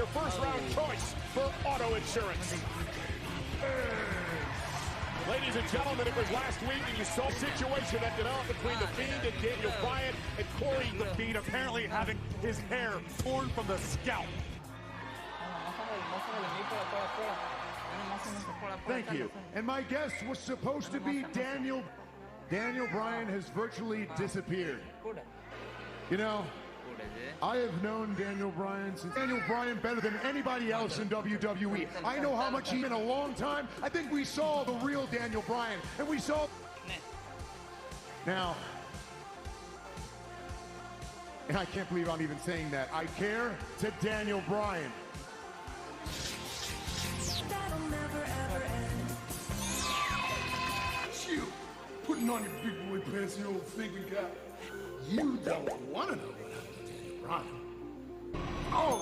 your first round choice for auto insurance. Ladies and gentlemen, it was last week and you saw a situation that developed between The Fiend and Daniel Bryan, and Corey The Fiend apparently having his hair torn from the scalp. Thank you. And my guest was supposed to be Daniel. Daniel Bryan has virtually disappeared. You know, I have known Daniel Bryan since Daniel Bryan better than anybody else in WWE. I know how much he's been a long time. I think we saw the real Daniel Bryan, and we saw now. And I can't believe I'm even saying that. I care to Daniel Bryan. That'll never ever end. You putting on your big boy pants, you old thinking guy. You don't want to know what happened to Daniel Bryan. Oh,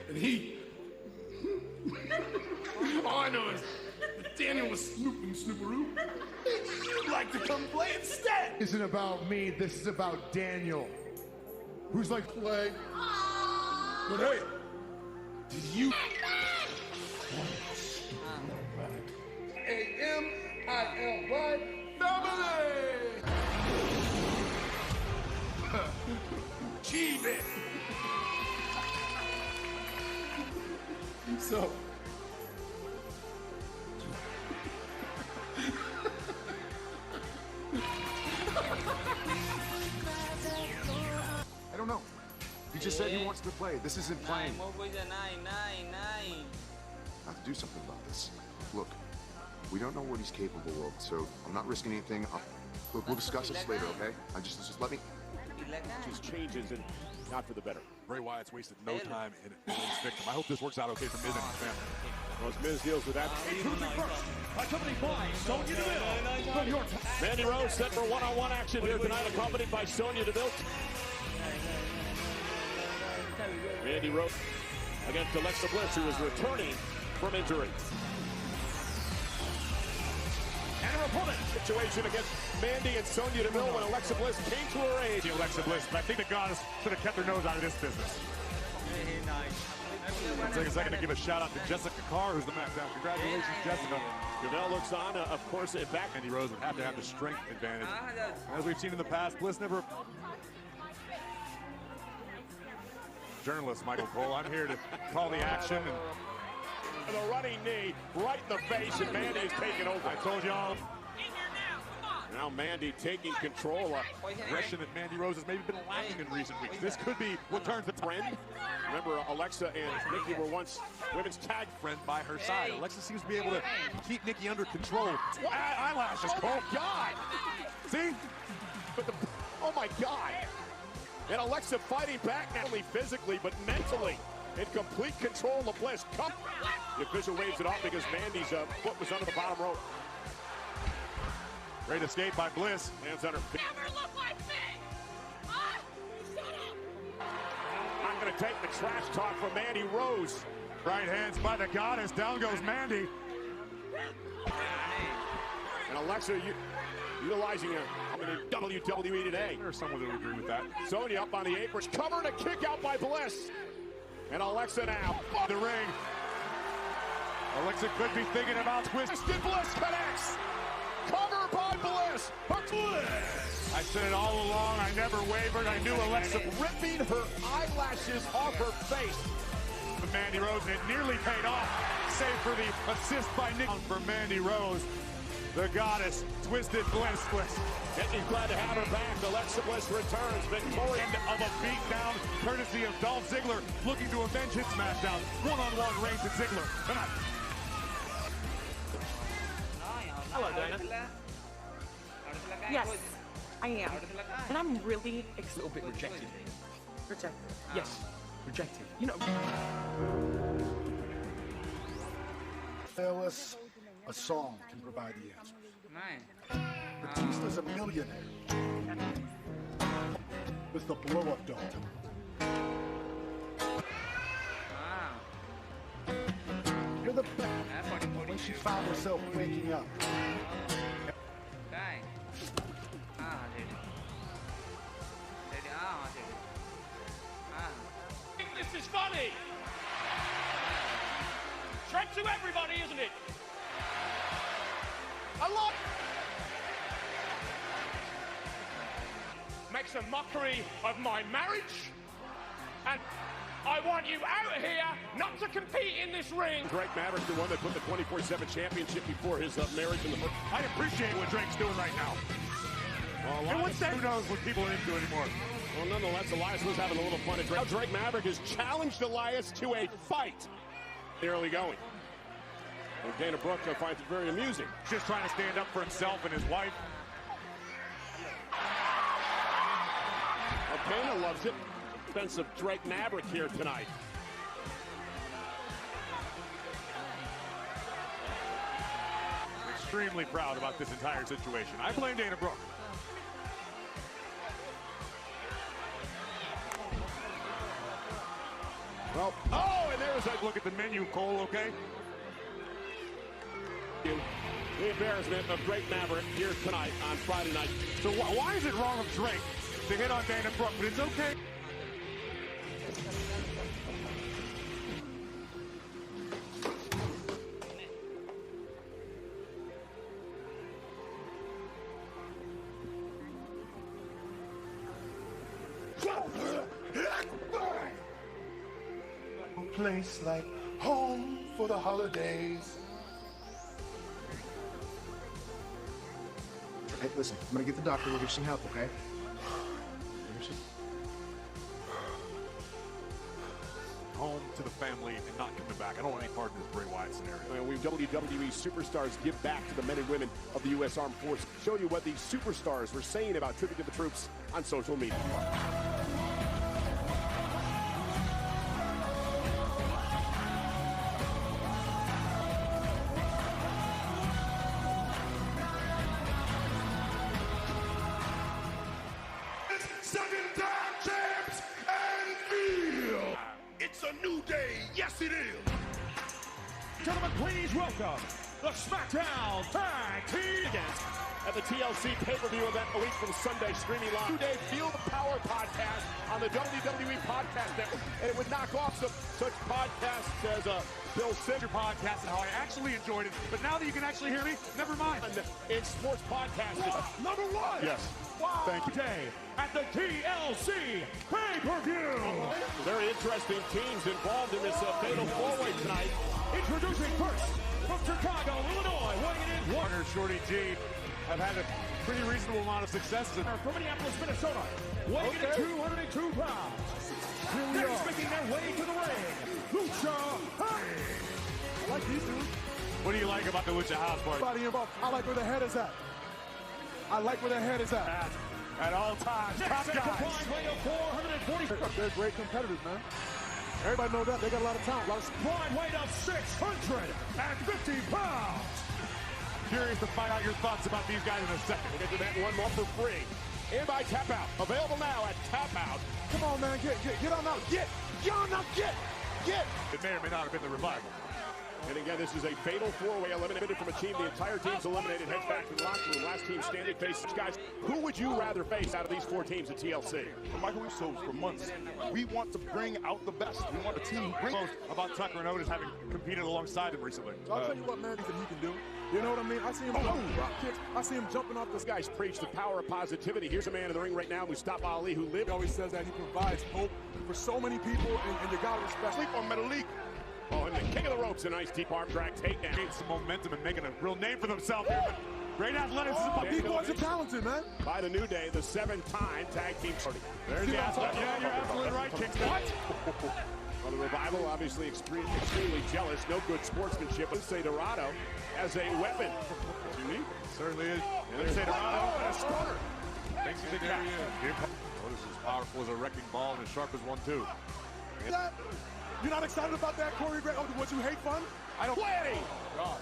and he. All I know is Daniel was snooping Snooperoo. You'd like to come play instead. This isn't about me. This is about Daniel, who's like Play. But hey, did you? A-M-I-L-Y family! Achieve it! So... I don't know. He just said he wants to play. This isn't playing. I have to do something about this. Look, we don't know what he's capable of, so I'm not risking anything. Look, we'll discuss this later, okay? Just let me. Just changes and not for the better. Bray Wyatt's wasted no time in his victim. I hope this works out okay for Miz and his family. Well, as Miz deals with that. Accompanied by Sonya Deville. Mandy Rose set for one-on-one action here tonight, accompanied by Sonya Deville. Mandy Rose against Alexa Bliss, who is returning from injury. And her opponent situation against Mandy and Sonya Deville when Alexa Bliss came to her aid. Alexa Bliss, but I think the goddess should have kept her nose out of this business. I'll take a second to give a shout out to Jessica Carr, who's the SmackDown. Congratulations, Jessica. Deville looks on, of course, back. Mandy Rose would have to have the strength advantage. As we've seen in the past, Bliss never... Journalist Michael Cole, I'm here to call the action. And the running knee right in the face, and Mandy is taking over. I told y'all. Now Mandy taking control. Aggression that Mandy Rose has maybe been lacking in recent weeks. This could be what turns the trend. Remember, Alexa and Nikki were once women's tag friend by her side. Alexa seems to be able to keep Nikki under control. Eyelashes, Cole. Oh, my God. See? But oh, my God. And Alexa fighting back, not only physically, but mentally. In complete control of Bliss. Come. The official waves it off because Mandy's foot was under the bottom rope. Great escape by Bliss. Hands under. Never look like me! Huh? Shut up! Not going to take the trash talk from Mandy Rose. Right hands by the goddess. Down goes Mandy. And Alexa utilizing her in WWE today. There's someone that would agree with that. Sonya up on the apron. Cover and a kick out by Bliss. And Alexa now. The ring. Alexa could be thinking about twisting. Bliss connects. Cover by Bliss. I said it all along. I never wavered. I knew Alexa ripping her eyelashes off her face. But Mandy Rose, and it nearly paid off. Save for the assist by Nick for Mandy Rose. The goddess twisted Bliss. Nikki's glad to have her back. Alexa Bliss returns victorious. End of a beatdown, courtesy of Dolph Ziggler, looking to avenge his SmackDown. One-on-one Reigns and Ziggler tonight. Hello, Dana. Yes, I am. And I'm really A little bit rejected. rejected. Yes, rejected. You know. Tell us a song can provide the answers. Batista's a millionaire with the blow-up doll. You're the best when she found herself waking up. This is funny! me. Threat to everybody, isn't it? I love. Makes a mockery of my marriage, and I want you out of here, not to compete in this ring. Drake Maverick, the one that put the 24/7 championship before his marriage in the first. I appreciate what Drake's doing right now. Well, And what's that? Who knows what people are into anymore? Well, nonetheless, Elias was having a little fun at Drake. Now Drake Maverick has challenged Elias to a fight. Early going. And Dana Brooke finds it very amusing. Just trying to stand up for himself and his wife. Dana loves it. Defense of Drake Maverick here tonight. Extremely proud about this entire situation. I blame Dana Brooke. Well, oh, and there's a look at the menu, Cole, okay? The embarrassment of Drake Maverick here tonight on Friday night. So why is it wrong of Drake to hit on Dana Brooke, but it's okay? Place like home for the holidays. Hey, listen, I'm gonna get the doctor. We'll get some help, okay? Home to the family and not coming back. I don't want any part in this Bray Wyatt scenario. We WWE superstars give back to the men and women of the U.S. Armed Forces. Show you what these superstars were saying about tribute to the troops on social media. Second-time champs and feel. It's a new day. Yes, it is. Gentlemen, please welcome the SmackDown Tag Team against at the TLC pay-per-view event a week from Sunday, streaming live. Today, Feel the Power podcast on the WWE Podcast Network. And it would knock off such podcasts as Bill Singer podcast and how I actually enjoyed it. But now that you can actually hear me, never mind. In sports podcasting. Number one. Yes. Wow. Thank you. Today at the TLC pay-per-view. Very interesting teams involved in this fatal four-way tonight. Introducing first from Chicago, Illinois, weighing in Warner, Shorty G have had a pretty reasonable amount of success. from Minneapolis, Minnesota, weighing in at 202 pounds. Next making their way to the ring, Lucha House. I like these dudes. What do you like about the Lucha House Party? Everybody involved. I like where their head is at. I like where their head is at. At all times, top Next guys. combined weight of 440. They're great competitors, man. Everybody knows that. They got a lot of talent. Combined weight of 650 pounds. Curious to find out your thoughts about these guys in a second. We'll get to that one more for free. And by Tap Out. Available now at Tap Out. Come on, man. Get on out. Get on out. Get. It may or may not have been the revival. And again, this is a fatal four-way eliminated from a team. The entire team's eliminated. Heads back to the locker room. Last team standing faces guys. Who would you rather face out of these four teams at TLC? For Michael Uso, for months, we want to bring out the best. We want a team. About Tucker and Otis having competed alongside him recently. So I'll tell you what, man, he can do. You know what I mean? I see him rock kicks. I see him jumping off These guys preach the power of positivity. Here's a man in the ring right now, Mustafa Ali, who lived. He always says that he provides hope for so many people, and you gotta respect. Sleep on Metalik. Oh, and the king of the ropes, a nice deep arm drag takedown. Gained some momentum and making a real name for themselves here. But great athleticism. These boys are talented, man. By the New Day, the 7-time tag team party. There's the athlete. Yeah, you're absolutely right, Kingston. What? Well, the Revival, obviously extremely jealous. No good sportsmanship. Lince Dorado as a weapon. It's unique. Certainly is. Lince Dorado and a stunner. Thanks to the guy. Otis is powerful as a wrecking ball and as sharp as one, too. You're not excited about that, Corey Gray? Oh, would you hate fun? I don't. Planning.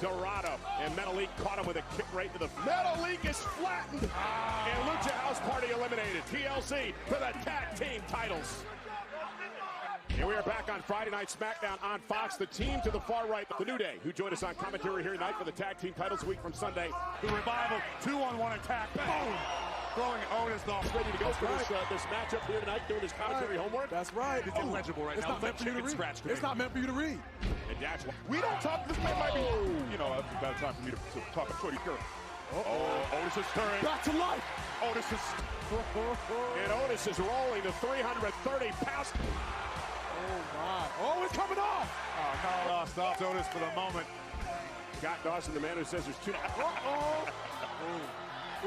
Dorado and Metalik caught him with a kick right to the. Metalik is flattened. And Lucha House Party eliminated. TLC for the tag team titles. And we are back on Friday Night SmackDown on Fox. The team to the far right, the New Day, who joined us on commentary here tonight for the tag team titles a week from Sunday. The Revival, 2-on-1 attack. Boom! throwing Otis off. Ready to go for this matchup here tonight, doing his commentary homework. That's right. It's illegible right it's now. Not meant for you to read. It's not meant for you to read. And that's why We don't talk. This man might be, you know, that's a bad time for me to talk about Shorty Curry. Otis is turning. Back to life. Otis is. and Otis is rolling to 330 pounds. Oh, my. Oh, it's coming off. Oh, no. Stops Otis for the moment. Scott Dawson, the man who says there's two. Ooh,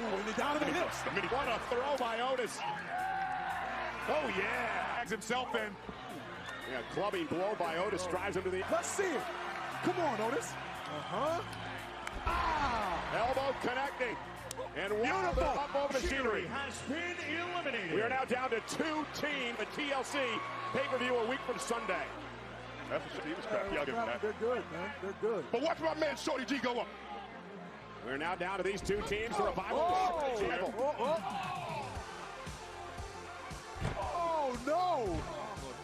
and they're down to the hips. What a throw by Otis. Oh, yeah. Tags himself in. Yeah, clubbing blow by Otis drives him to the. Let's see it. Come on, Otis. Elbow connecting. And Wilder up over the machinery. Has been eliminated. We are now down to 2 teams at TLC pay-per-view a week from Sunday. That's what he was crappy. I'll give him that. They're good, man. They're good. But watch my man Shorty G go up. We're now down to these 2 teams. The Revival. Oh, no.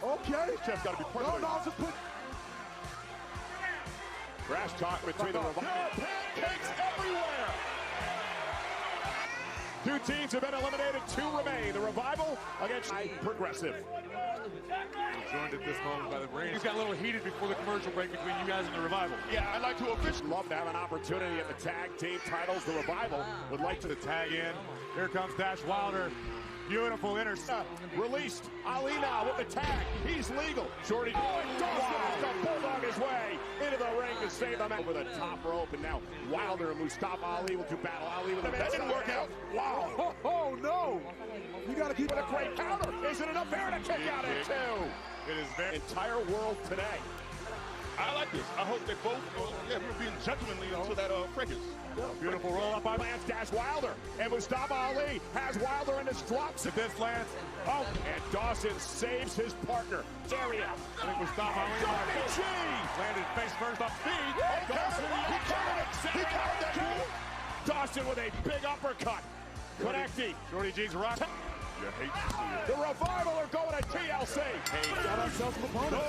Okay. Chef's got to be perfect. No, just put. Crash talk between the Revival. Pancakes everywhere. 2 teams have been eliminated. 2 remain. The Revival against Progressive. Joined at this moment by the Brain. He's got a little heated before the commercial break between you guys and the Revival. Yeah, I'd like to officially love to have an opportunity at the tag team titles. The Revival Would like to tag in. Here comes Dash Wilder. Beautiful intercept. released. Ali now with the tag. He's legal. Shorty to bulldog his way into the ring to save him over the top rope. And now Wilder and Mustafa Ali will do battle. Ali with the That didn't work out. Wow. Oh, no. You got to keep With a great counter. Is it enough there to kick out at 2? It is very. Entire world today. I like this. I hope they both we're being gentlemanly until that fracas. Beautiful roll up by Lance Dash Wilder. And Mustafa Ali has Wilder in his drops. If this Lance. Oh, and Dawson saves his partner. Area. I think Mustafa Ali landed face first off speed. Dawson, he countered that. Dawson with a big uppercut. Connecting. Shorty G's rock. You hate to see it. The Revival are going to TLC. Got ourselves an opponent.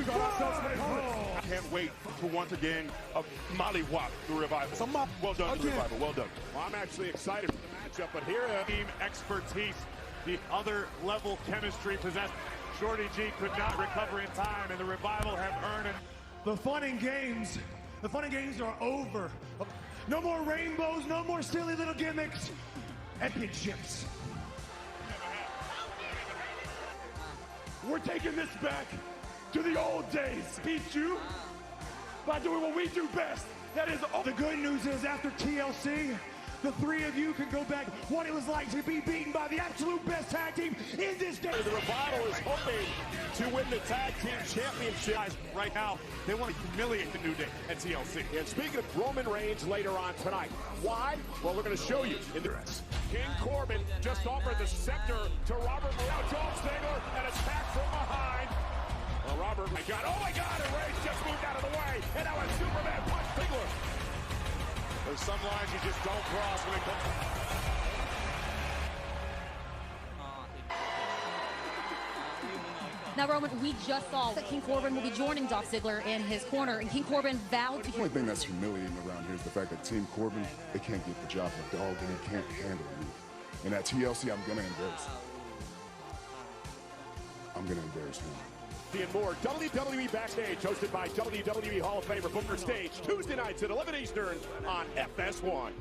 Got ourselves an opponent. I can't wait to once again mollywop the Revival. Well done, the Revival. Well done. Well, I'm actually excited for the matchup, but here Team expertise, the other level chemistry possessed. Shorty G could not recover in time, and the Revival have earned it. The fun and games are over. No more rainbows, no more silly little gimmicks. Epic ships. We're taking this back to the old days. Beat you by doing what we do best. That is all. The good news is after TLC, the 3 of you can go back what it was like to be beaten by the absolute best tag team in this day. the Revival is hoping to win the tag team championship. Right now, they want to humiliate the New Day at TLC. And speaking of Roman Reigns later on tonight, why? Well, we're going to show you in the rest. King Corbin just offered the scepter to Robert Moreno. Dolph Ziggler, an attack from behind. Well, Robert, oh my God, and Reigns just moved out of the way. And now a Superman punch Ziggler. There's some lines you just don't cross when it comes. Now, Roman, we just saw that King Corbin will be joining Dolph Ziggler in his corner, and King Corbin vowed to... The only thing that's humiliating around here is the fact that Team Corbin, they can't get the job of dog, and they can't handle me. And at TLC, I'm going to embarrass him. I'm going to embarrass him. And more WWE Backstage, hosted by WWE Hall of Famer Booker Stage, Tuesday nights at 11 Eastern on FS1.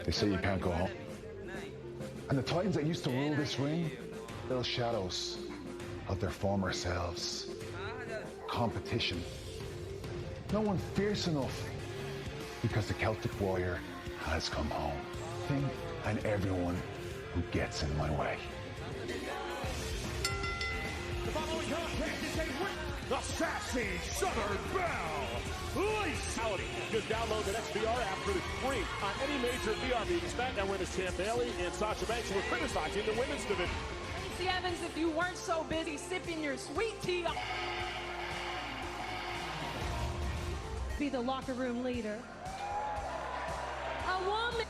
They say you can't go home. And the Titans that used to rule this ring, little shadows of their former selves. Competition. No one fierce enough, because the Celtic Warrior has come home. Thing and everyone who gets in my way. The following contest is a the Sassy Southern Belle. Reality. Just download the XVR app for the free on any major VR meeting. SmackDown winners Sam Bailey and Sasha Banks were criticizing the women's division. Lacey Evans, if you weren't so busy sipping your sweet tea. Be the locker room leader. A woman.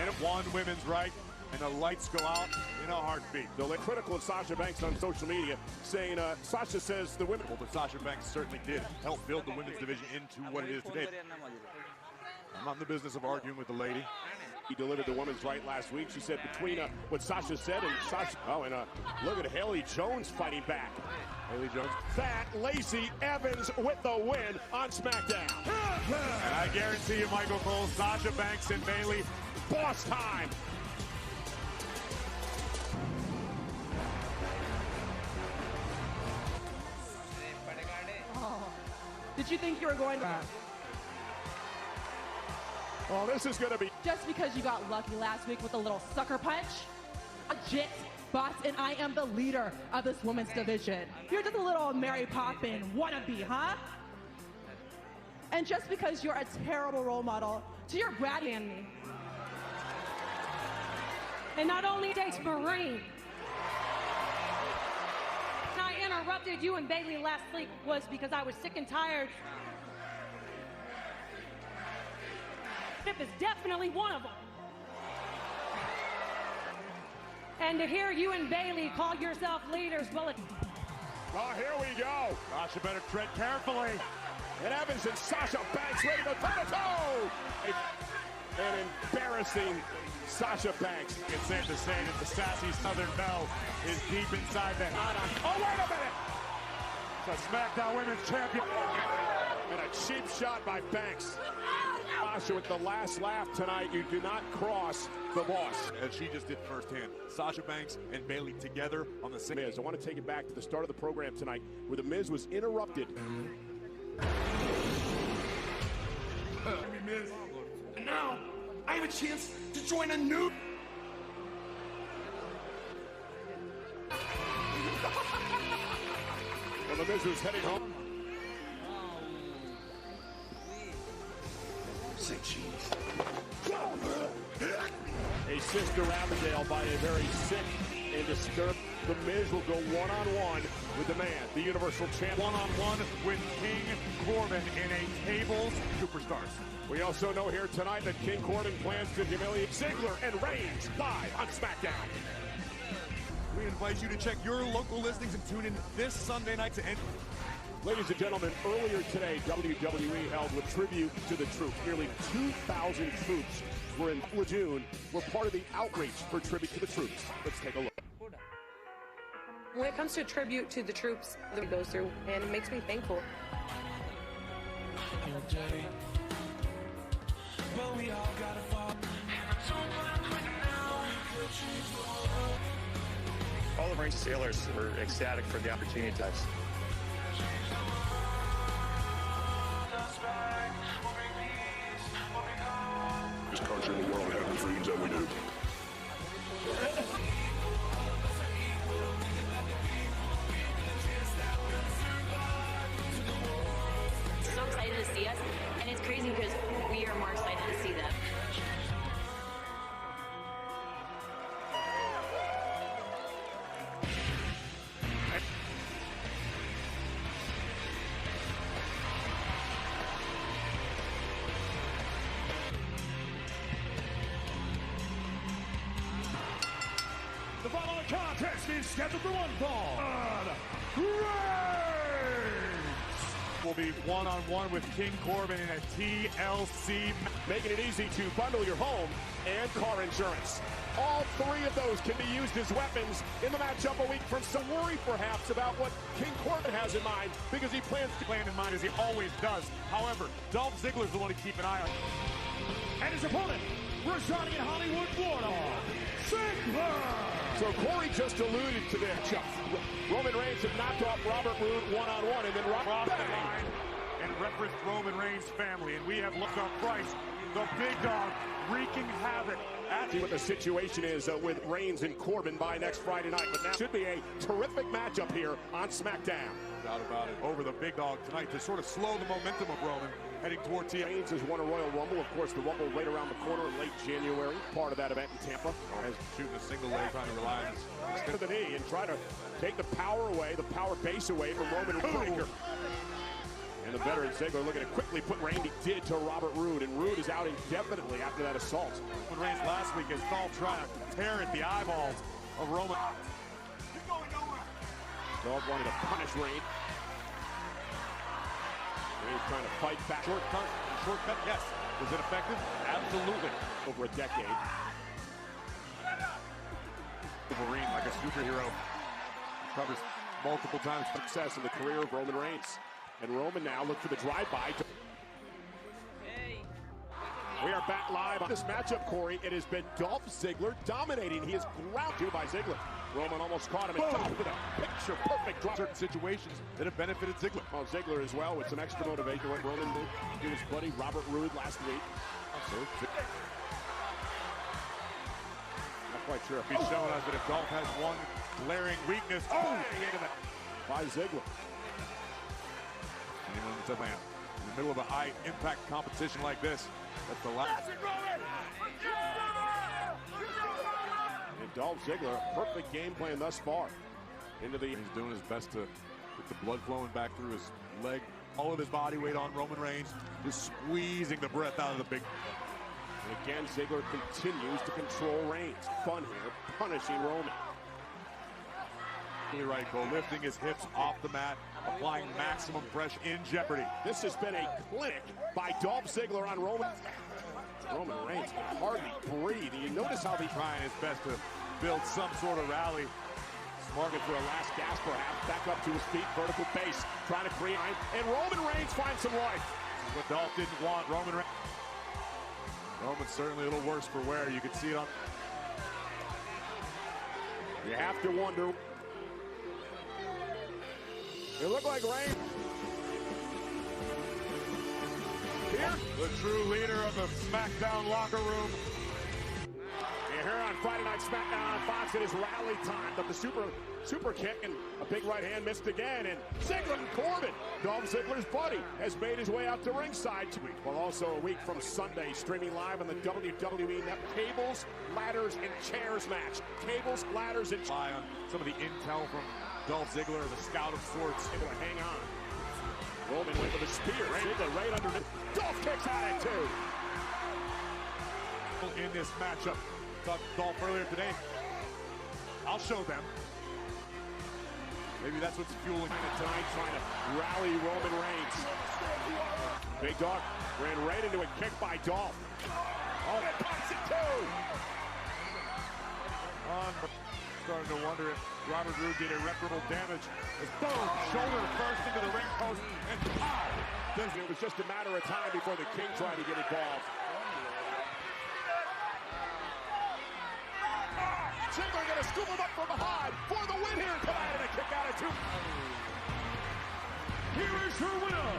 And it won women's right, and the lights go out in a heartbeat. They're critical of Sasha Banks on social media, saying Sasha says the women... Well, but Sasha Banks certainly did help build the women's division into what it is today. I'm not in the business of arguing with the lady. He delivered the women's right last week. She said between what Sasha said and Sasha... Oh, and look at Haley Jones fighting back. Haley Jones. Fat Lacey Evans with the win on SmackDown. And I guarantee you, Michael Cole, Sasha Banks and Bayley, boss time. Oh. Did you think you were going to... Oh, this is going to be... Just because you got lucky last week with a little sucker punch? Legit, boss, and I am the leader of this women's division. You're just a little Mary Poppins wannabe, huh? And just because you're a terrible role model to your granny and me. And not only dates Marine. I interrupted you and Bayley last week was because I was sick and tired. Tip is definitely one of them. And to hear you and Bayley call yourself leaders, well, it... Oh, here we go. Sasha better tread carefully. And Evans and Sasha Banks ready to toe-to-toe. An embarrassing Sasha Banks. It's safe to say that the sassy Southern Belle is deep inside the heart. Oh, wait a minute. The SmackDown Women's Champion. And a cheap shot by Banks. Sasha with the last laugh tonight. You do not cross the boss. As she just did firsthand. Sasha Banks and Bayley together on the same. Miz, I want to take it back to the start of the program tonight where the Miz was interrupted. Miz. And now, I have a chance to join a new... Well, the Miz is heading home. Say cheese. A Sister Avondale by a very sick and disturbed. The Miz will go one-on-one with the man, the Universal Champ. One-on-one with King Corbin in a tables superstars. We also know here tonight that King Corbin plans to humiliate Ziggler and Reigns live on SmackDown. We invite you to check your local listings and tune in this Sunday night to end. Ladies and gentlemen, earlier today, WWE held a tribute to the troops. Nearly 2,000 troops were in June, were part of the outreach for tribute to the troops. Let's take a look. When it comes to a tribute to the troops that it goes through, and it makes me thankful. All the Marine sailors were ecstatic for the opportunity to us. This country and the world have the freedoms that we do. So excited to see us, and it's crazy because we are more excited to see them. The following contest is scheduled for one fall. Will be one-on-one with King Corbin in a TLC. Making it easy to bundle your home and car insurance. All three of those can be used as weapons in the matchup a week from some worry perhaps about what King Corbin has in mind because he plans to plan in mind as he always does. However, Dolph Ziggler's the one to keep an eye on. And his opponent, residing in Hollywood, Florida, Ziggler. So Corey just alluded to this. Roman Reigns had knocked off Robert Roode one-on-one, and then crossed the line and referenced Roman Reigns' family. And we have looked up Price, the big dog, wreaking havoc. See what the situation is with Reigns and Corbin by next Friday night. But now should be a terrific matchup here on SmackDown. No doubt about it. Over the big dog tonight to sort of slow the momentum of Roman heading toward TLC. Reigns has won a Royal Rumble. Of course, the Rumble right around the corner in late January. Part of that event in Tampa. As shooting a single leg, trying to rely on his to the knee and try to take the power away, the power base away from Roman and Breaker. And the veteran Ziggler looking to quickly put Randy did to Robert Roode, and Roode is out indefinitely after that assault. When Reigns last week as Dolph trying to tear at the eyeballs of Roman. Dolph wanted to punish Reigns. Reigns trying to fight back. Shortcut, yes. Was it effective? Absolutely. Over a decade. Wolverine like a superhero. Covers multiple times success in the career of Roman Reigns. And Roman now look for the drive-by. We are back live on this matchup, Corey. It has been Dolph Ziggler dominating. He is ground to by Ziggler. Roman almost caught him and top with a picture-perfect drop. Certain situations that have benefited Ziggler. Well, Ziggler as well with some extra motivation. What Roman did to his buddy Robert Roode last week. Not quite sure if he's showing us that if Dolph has one glaring weakness. By Ziggler. Anyone in Atlanta, in the middle of a high-impact competition like this, that's the last. And Dolph Ziggler, a perfect game plan thus far. He's doing his best to get the blood flowing back through his leg. All of his body weight on Roman Reigns, just squeezing the breath out of the big. And again, Ziggler continues to control Reigns. Fun here, punishing Roman. Right, go lifting his hips off the mat, applying maximum pressure in jeopardy. This has been a clinic by Dolph Ziggler on Roman. Roman Reigns can hardly breathe. You notice how he's trying his best to build some sort of rally. Marking for a last gasp, perhaps. Back up to his feet, vertical base, trying to create. And Roman Reigns finds some life. What Dolph didn't want, Roman's certainly a little worse for wear. You can see it on. You have to wonder. It looked like Reigns. Here, the true leader of the SmackDown locker room. And here on Friday Night SmackDown on Fox, it is rally time. But the super kick and a big right hand missed again. And Ziggler and Corbin, Dolph Ziggler's buddy, has made his way out to ringside. Well, also a week from Sunday, streaming live on the WWE Network. Tables, ladders, and chairs match. Tables, ladders, and on some of the intel from Dolph Ziggler as a scout of sorts. Able to hang on. Roman went with a spear. Ziggler right underneath. Dolph kicks out at two. In this matchup, talked to Dolph earlier today. I'll show them. Maybe that's what's fueling it tonight, trying to rally Roman Reigns. Big Dog ran right into a kick by Dolph. Oh, that pops it too. Starting to wonder if Robert Roode did irreparable damage. As boom, shoulder first into the ring post, and pow! It was just a matter of time before the King tried to get involved. Ziggler gonna scoop him up from behind for the win here. Come out and a kick out at two. Here is your winner.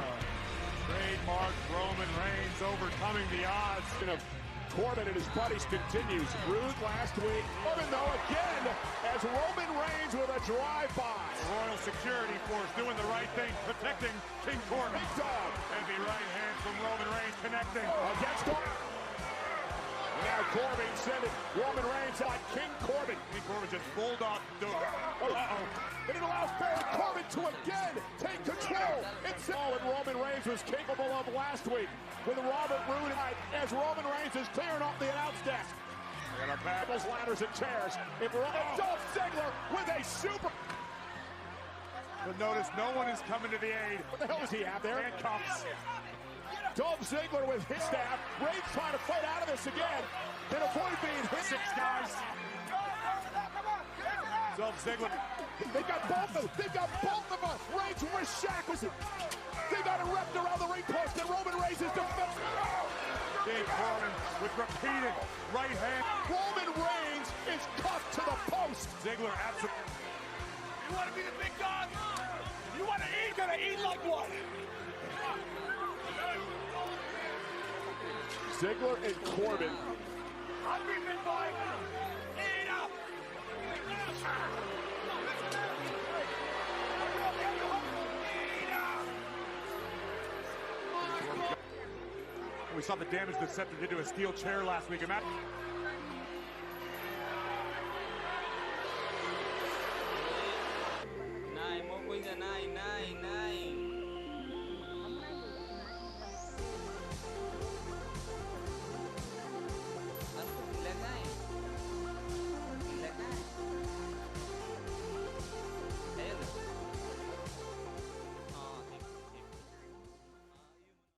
Trademark Roman Reigns overcoming the odds. Corbin and his buddies continues. Roode last week. Corbin though again as Roman Reigns with a drive-by. Royal Security Force doing the right thing, protecting King Corbin. Big Dog. Heavy right hand from Roman Reigns connecting. Against Corbin. Now Corbin sending Roman Reigns like King Corbin. King Corbin just bulldog. And it allows Baron Corbin to again take control. It's all that Roman Reigns was capable of last week with Robert Roode as Roman Reigns is clearing off the announce desk. And our tables, ladders, and chairs. And Dolph Ziggler with a super. But notice no one is coming to the aid. What the hell does he have there? Handcuffs. Dolph Ziggler with his staff. Reigns trying to fight out of this again. Can avoid being hit. 6 guys. Dolph Ziggler. They've got both of them. They've got both of us. Reigns wrist shackles. They got it wrapped around the ring post, and Roman Reigns is defensive. King Corbin with repeated right hand. Roman Reigns is cuffed to the post. Ziggler absolutely. You want to be the big dog? You want to eat? Gonna eat like one. Ziggler and Corbin. Hungry big boy. Eat up. We saw the damage the Scepter did to a steel chair last week.